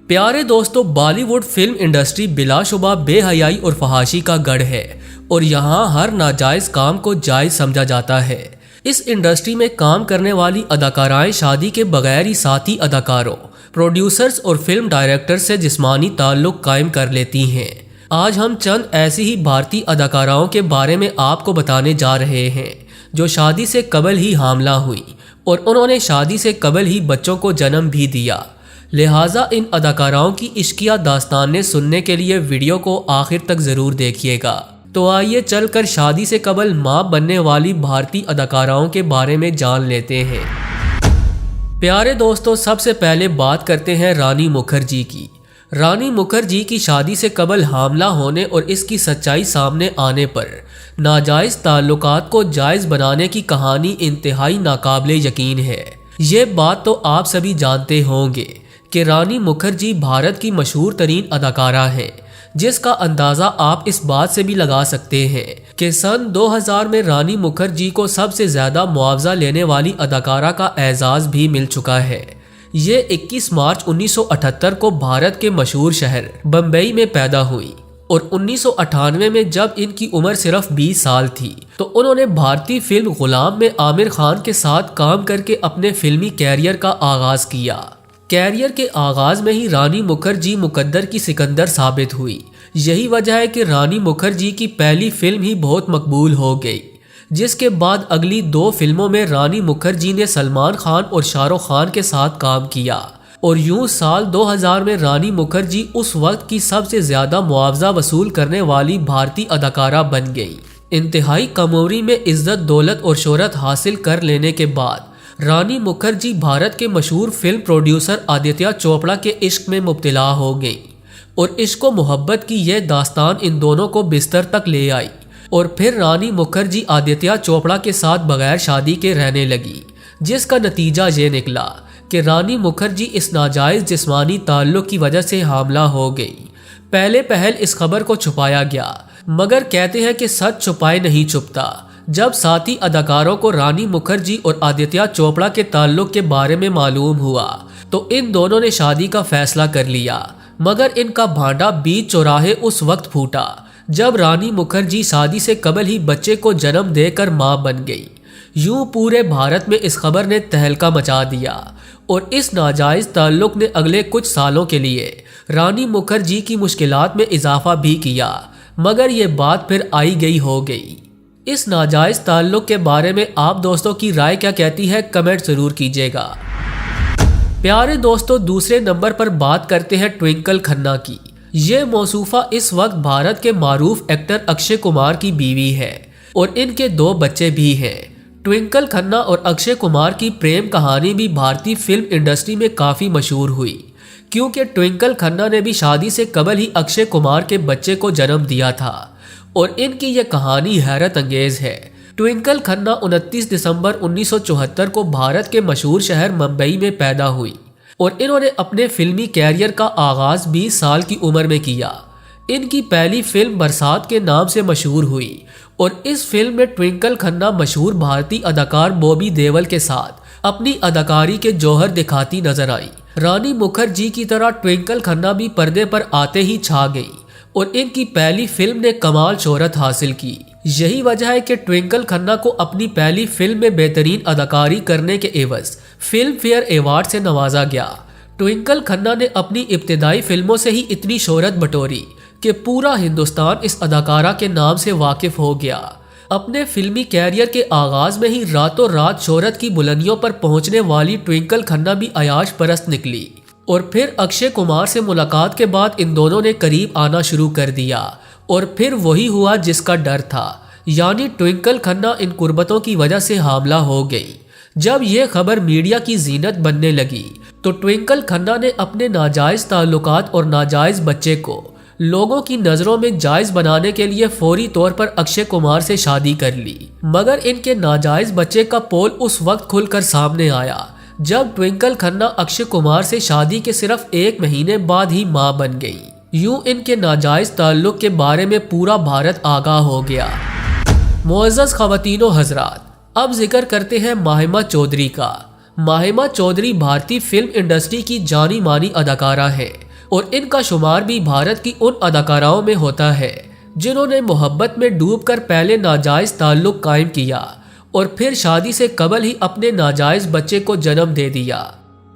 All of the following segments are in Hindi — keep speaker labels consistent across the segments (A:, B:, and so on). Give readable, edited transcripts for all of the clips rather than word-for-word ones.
A: प्यारे दोस्तों, बॉलीवुड फिल्म इंडस्ट्री बिलाशुबा बेहयाई और फहाशी का गढ़ है और यहाँ हर नाजायज काम को जायज समझा जाता है। इस इंडस्ट्री में काम करने वाली अदाकाराएं शादी के बगैर ही साथी अदाकारों, प्रोड्यूसर्स और फिल्म डायरेक्टर से जिस्मानी ताल्लुक कायम कर लेती हैं। आज हम चंद ऐसी ही भारतीय अदाकाराओं के बारे में आपको बताने जा रहे हैं जो शादी से कबल ही हामला हुई और उन्होंने शादी से कबल ही बच्चों को जन्म भी दिया। लिहाजा इन अदाकाराओं की इश्किया दास्तानें सुनने के लिए वीडियो को आखिर तक ज़रूर देखिएगा। तो आइए चलकर शादी से कबल मां बनने वाली भारतीय अदाकाराओं के बारे में जान लेते हैं। प्यारे दोस्तों, सबसे पहले बात करते हैं रानी मुखर्जी की। रानी मुखर्जी की शादी से कबल हामला होने और इसकी सच्चाई सामने आने पर नाजायज़ ताल्लुकात को जायज़ बनाने की कहानी इंतहाई नाकाबिले यकीन है। ये बात तो आप सभी जानते होंगे कि रानी मुखर्जी भारत की मशहूर तरीन अदाकारा हैं, जिसका अंदाज़ा आप इस बात से भी लगा सकते हैं कि सन 2000 में रानी मुखर्जी को सबसे ज़्यादा मुआवजा लेने वाली अदाकारा का एजाज़ भी मिल चुका है। ये 21 मार्च 1978 को भारत के मशहूर शहर बम्बई में पैदा हुई और 1998 में जब इनकी उम्र सिर्फ 20 साल थी तो उन्होंने भारतीय फिल्म गुलाम में आमिर खान के साथ काम करके अपने फिल्मी कैरियर का आगाज़ किया। कैरियर के आगाज़ में ही रानी मुखर्जी मुकद्दर की सिकंदर साबित हुई। यही वजह है कि रानी मुखर्जी की पहली फिल्म ही बहुत मकबूल हो गई, जिसके बाद अगली 2 फिल्मों में रानी मुखर्जी ने सलमान खान और शाहरुख खान के साथ काम किया और यूं साल 2000 में रानी मुखर्जी उस वक्त की सबसे ज़्यादा मुआवजा वसूल करने वाली भारतीय अदाकारा बन गई। इंतहाई कम उम्री में इज्जत, दौलत और शोहरत हासिल कर लेने के बाद रानी मुखर्जी भारत के मशहूर फिल्म प्रोड्यूसर आदित्य चोपड़ा के इश्क में मुब्तला हो गई और इश्क व मोहब्बत की यह दास्तान इन दोनों को बिस्तर तक ले आई और फिर रानी मुखर्जी आदित्य चोपड़ा के साथ बगैर शादी के रहने लगी, जिसका नतीजा ये निकला कि रानी मुखर्जी इस नाजायज़ जिस्मानी ताल्लुक की वजह से हामला हो गई। पहले पहल इस खबर को छुपाया गया, मगर कहते हैं कि सच छुपाए नहीं छुपता। जब साथी अदाकारों को रानी मुखर्जी और आदित्य चोपड़ा के ताल्लुक के बारे में मालूम हुआ तो इन दोनों ने शादी का फैसला कर लिया, मगर इनका भांडा बीच चौराहे उस वक्त फूटा जब रानी मुखर्जी शादी से कबल ही बच्चे को जन्म देकर मां बन गई। यूं पूरे भारत में इस खबर ने तहलका मचा दिया और इस नाजायज़ ताल्लुक ने अगले कुछ सालों के लिए रानी मुखर्जी की मुश्किलात में इजाफा भी किया, मगर ये बात फिर आई गई हो गई। इस नाजायज़ ताल्लुक के बारे में आप दोस्तों की राय क्या कहती है, कमेंट ज़रूर कीजिएगा। प्यारे दोस्तों, दूसरे नंबर पर बात करते हैं ट्विंकल खन्ना की। ये मौसूफा इस वक्त भारत के मारूफ एक्टर अक्षय कुमार की बीवी है और इनके 2 बच्चे भी हैं। ट्विंकल खन्ना और अक्षय कुमार की प्रेम कहानी भी भारतीय फिल्म इंडस्ट्री में काफ़ी मशहूर हुई, क्योंकि ट्विंकल खन्ना ने भी शादी से कबल ही अक्षय कुमार के बच्चे को जन्म दिया था और इनकी यह कहानी हैरत अंगेज है। ट्विंकल खन्ना 29 दिसंबर 1974 को भारत के मशहूर शहर मुंबई में पैदा हुई और इन्होंने अपने फिल्मी कैरियर का आगाज़ 20 साल की उम्र में किया। इनकी पहली फिल्म बरसात के नाम से मशहूर हुई और इस फिल्म में ट्विंकल खन्ना मशहूर भारतीय अदाकार बॉबी देओल के साथ अपनी अदाकारी के जौहर दिखाती नजर आई। रानी मुखर्जी की तरह ट्विंकल खन्ना भी पर्दे पर आते ही छा गई और इनकी पहली फिल्म ने कमाल शोहरत हासिल की। यही वजह है कि ट्विंकल खन्ना को अपनी पहली फिल्म में बेहतरीन अदाकारी करने के एवज फिल्म फेयर अवार्ड से नवाजा गया। ट्विंकल खन्ना ने अपनी इब्तिदाई फिल्मों से ही इतनी शोहरत बटोरी कि पूरा हिंदुस्तान इस अदाकारा के नाम से वाकिफ हो गया। अपने फिल्मी कैरियर के आगाज में ही रातों रात शोहरत की बुलंदियों पर पहुंचने वाली ट्विंकल खन्ना भी अयाश परस्त निकली और फिर अक्षय कुमार से मुलाकात के बाद इन दोनों ने करीब आना शुरू कर दिया और फिर वही हुआ जिसका डर था, यानी ट्विंकल खन्ना इन कुर्बतों की वजह से हामला हो गई। जब यह खबर मीडिया की जीनत बनने लगी तो ट्विंकल खन्ना ने अपने नाजायज़ ताल्लुकात और नाजायज़ बच्चे को लोगों की नज़रों में जायज़ बनाने के लिए फौरी तौर पर अक्षय कुमार से शादी कर ली, मगर इनके नाजायज़ बच्चे का पोल उस वक्त खुलकर सामने आया जब ट्विंकल खन्ना अक्षय कुमार से शादी के सिर्फ 1 महीने बाद ही मां बन गई। यूं इनके नाजायज़ ताल्लुक के बारे में पूरा भारत आगाह हो गया। मुअज़्ज़ज़ ख़वातीनो हज़रात, अब जिक्र करते हैं माहिमा चौधरी का। माहिमा चौधरी भारतीय फिल्म इंडस्ट्री की जानी मानी अदाकारा है और इनका शुमार भी भारत की उन अदाकाराओं में होता है जिन्होंने मोहब्बत में डूबकर पहले नाजायज ताल्लुक कायम किया और फिर शादी से कबल ही अपने नाजायज बच्चे को जन्म दे दिया।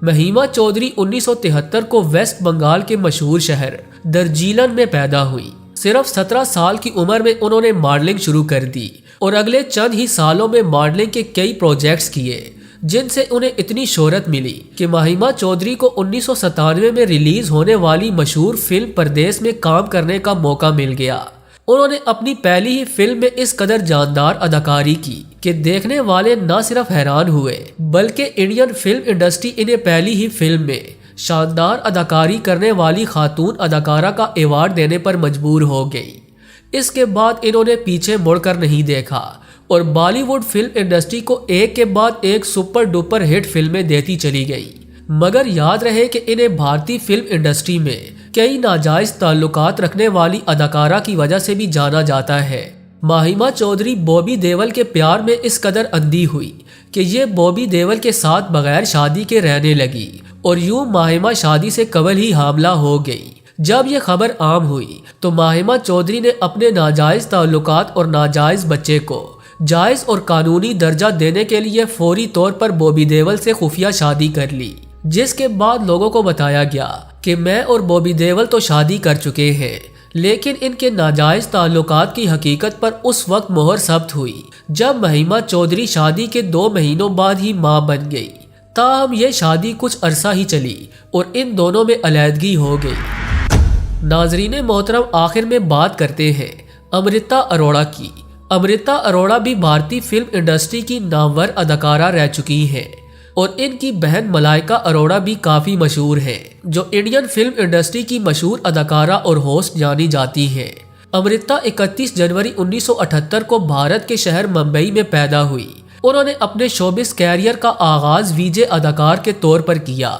A: महिमा चौधरी 1973 को वेस्ट बंगाल के मशहूर शहर दर्जीलन में पैदा हुई। सिर्फ 17 साल की उम्र में उन्होंने मॉडलिंग शुरू कर दी और अगले चंद ही सालों में मॉडलिंग के कई प्रोजेक्ट्स किए जिनसे उन्हें इतनी शोहरत मिली कि महिमा चौधरी को 1997 में रिलीज होने वाली मशहूर फिल्म परदेस में काम करने का मौका मिल गया। उन्होंने अपनी पहली ही फिल्म में इस कदर जानदार अदाकारी की कि देखने वाले न सिर्फ हैरान हुए बल्कि इंडियन फिल्म इंडस्ट्री इन्हें पहली ही फिल्म में शानदार अदाकारी करने वाली खातून अदाकारा का अवार्ड देने पर मजबूर हो गई। इसके बाद इन्होंने पीछे मुड़कर नहीं देखा और बॉलीवुड फिल्म इंडस्ट्री को एक के बाद एक सुपर डुपर हिट फिल्में देती चली गई। मगर याद रहे कि इन्हें भारतीय फिल्म इंडस्ट्री में कई नाजायज ताल्लुकात रखने वाली अदाकारा की वजह से भी जाना जाता है। महिमा चौधरी बॉबी देओल के प्यार में इस कदर अंधी हुई कि ये बॉबी देओल के साथ बगैर शादी के रहने लगी और यूं महिमा शादी से कबल ही हामला हो गई। जब ये खबर आम हुई तो महिमा चौधरी ने अपने नाजायज ताल्लुकात और नाजायज बच्चे को जायज और कानूनी दर्जा देने के लिए फौरी तौर पर बॉबी देओल से खुफिया शादी कर ली, जिसके बाद लोगों को बताया गया कि मैं और बॉबी देओल तो शादी कर चुके हैं, लेकिन इनके नाजायज ताल्लुकात की हकीकत पर उस वक्त मोहर सब्त हुई जब महिमा चौधरी शादी के 2 महीनों बाद ही मां बन गई। ताहम ये शादी कुछ अरसा ही चली और इन दोनों में अलैदगी हो गई। नाजरीन मोहतरम, आखिर में बात करते हैं अमृता अरोड़ा की। अमृता अरोड़ा भी भारतीय फिल्म इंडस्ट्री की नामवर अदाकारा रह चुकी हैं और इनकी बहन मलाइका अरोड़ा भी काफ़ी मशहूर हैं, जो इंडियन फिल्म इंडस्ट्री की मशहूर अदाकारा और होस्ट जानी जाती हैं। अमृता 31 जनवरी 1978 को भारत के शहर मुंबई में पैदा हुई। उन्होंने अपने शोबिस कैरियर का आगाज वीजे अदाकार के तौर पर किया।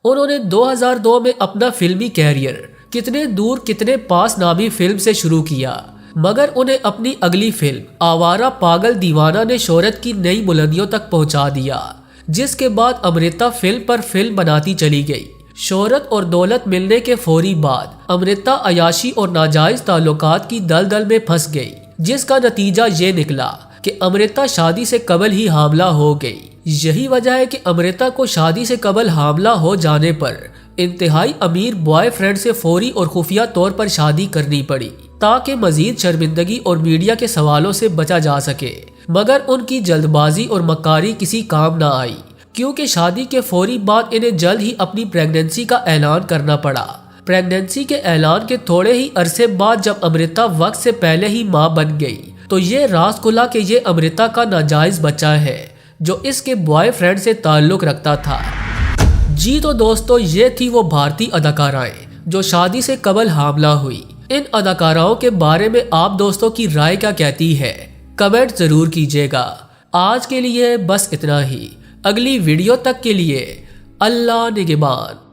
A: उन्होंने 2002 में अपना फिल्मी कैरियर कितने दूर कितने पास नामी फिल्म से शुरू किया, मगर उन्हें अपनी अगली फिल्म आवारा पागल दीवाना ने शोहरत की नई बुलंदियों तक पहुंचा दिया, जिसके बाद अमृता फिल्म पर फिल्म बनाती चली गई। शोहरत और दौलत मिलने के फौरी बाद अमृता अयाशी और नाजायज ताल्लुकात की दलदल में फंस गई, जिसका नतीजा ये निकला कि अमृता शादी से कबल ही हामला हो गई। यही वजह है कि अमृता को शादी से कबल हामला हो जाने पर इंतहाई अमीर बॉयफ्रेंड से फौरी और खुफिया तौर पर शादी करनी पड़ी ताकि मजीद शर्मिंदगी और मीडिया के सवालों से बचा जा सके। मगर उनकी जल्दबाजी और मक्कारी किसी काम ना आई, क्योंकि शादी के फौरी बाद इन्हें जल्द ही अपनी प्रेगनेंसी का ऐलान करना पड़ा। प्रेगनेंसी के ऐलान के थोड़े ही अरसे बाद जब अमृता वक्त से पहले ही मां बन गई तो ये राज खुला कि ये अमृता का नाजायज बच्चा है जो इसके बॉयफ्रेंड से ताल्लुक रखता था। जी तो दोस्तों, ये थी वो भारतीय अदाकाराएं जो शादी से कबल हामला हुई। इन अदाकाराओं के बारे में आप दोस्तों की राय क्या कहती है, कमेंट जरूर कीजिएगा। आज के लिए बस इतना ही। अगली वीडियो तक के लिए अल्लाह निगहबान।